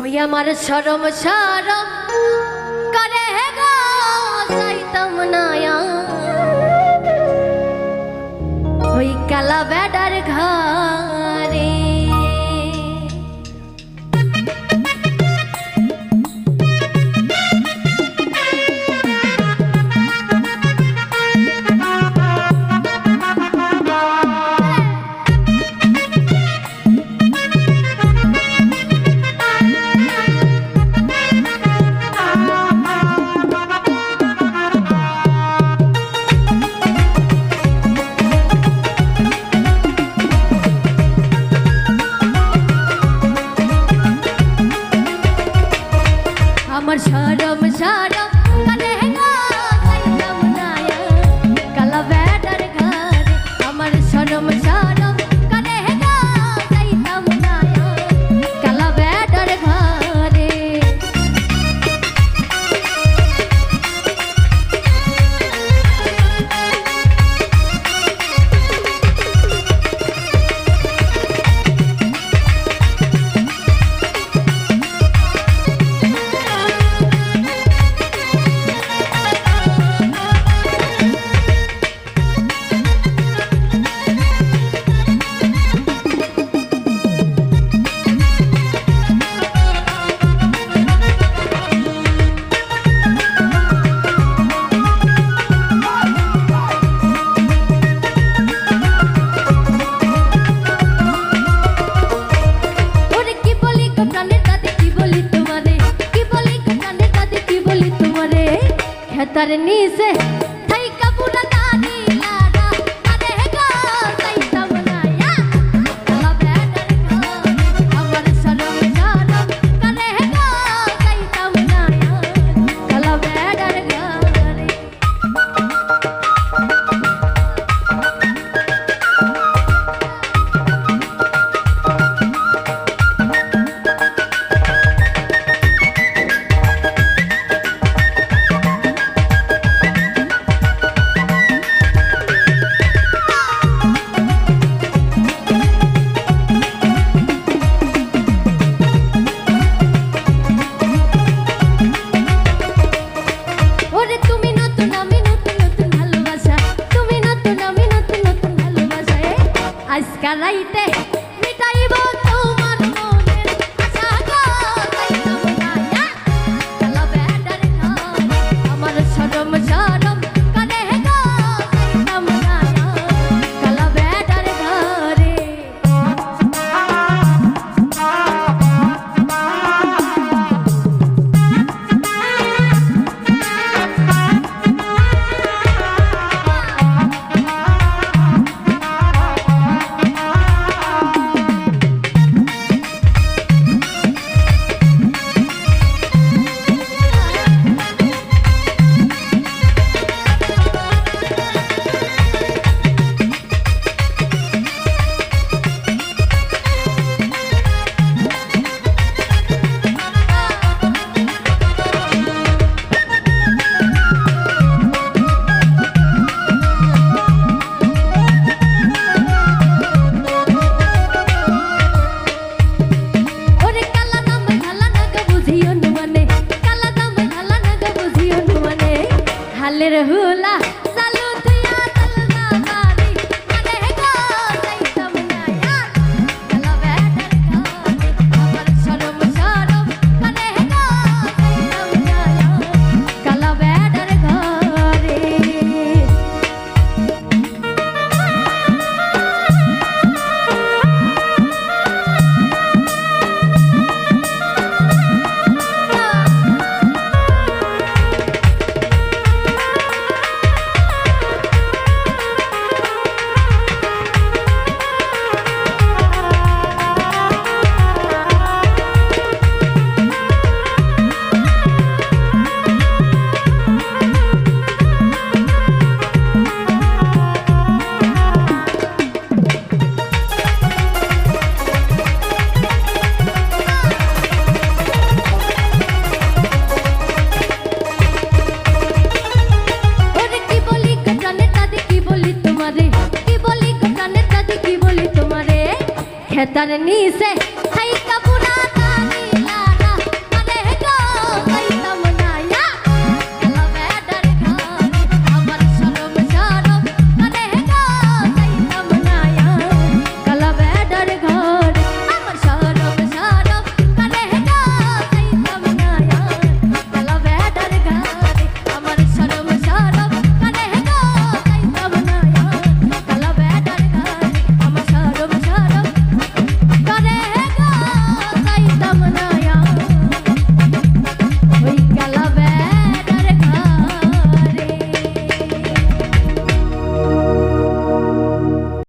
ওই আমার শরম শরম করে গো যাইতাম না ওই কালা বেডার ঘরে। আমার শরম শরম করে গো যাইতাম না কালা বেডার ঘরে। আমার শরম শরম করে গো যাইতাম না কালা বেডার ঘরে। তার নিচে থাইকা পুরা দানি লারা আরে গো যাইতাম না কালা বেডার ঘরে। আমার শরম শরম করে গো যাইতাম না কালা বেডার ঘরে। আজকাল রাইতে মিটাইব তোমার মনের আশা গো যাইতাম না কালা বেডার ঘরে। আমার শরম শরম করে গো যাইতাম না কালা বেডার ঘরে। হুলা চালু তুইয়া চালনা বাড়ি আরে গো যাইতাম না কালা বেডার ঘরে। আমার শরম শরম করে গো যাইতাম না কালা বেডার ঘরে। খেতার নিচে